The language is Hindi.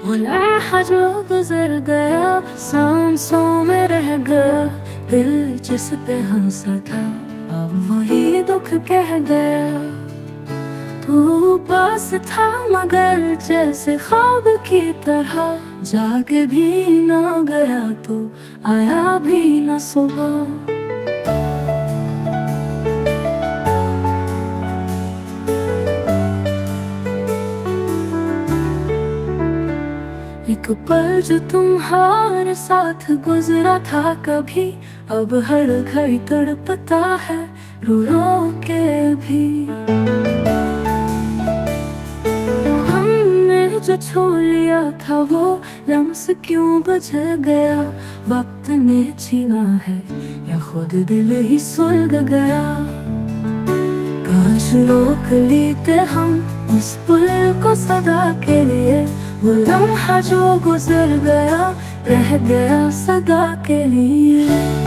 वो लम्हा जो गुजर गया सांसों में रह गया, दिल जिस पे हंसा था अब वही दुख कह गया। तू पास था मगर जैसे ख्वाब की तरह, जाके भी ना गया तो आया भी ना सुबह। एक पल जो तुम्हारे साथ गुजरा था कभी, अब हर घड़ी तड़पता है रो रो के भी। हमने जो छू लिया था वो लम्स क्यों बजल गया, वक्त ने छीना है या खुद दिल ही सुलग गया। काश रोक लेते हम उस पुल को सदा के लिए, वो लम्हा जो गुजर गया रह गया सदा के लिए।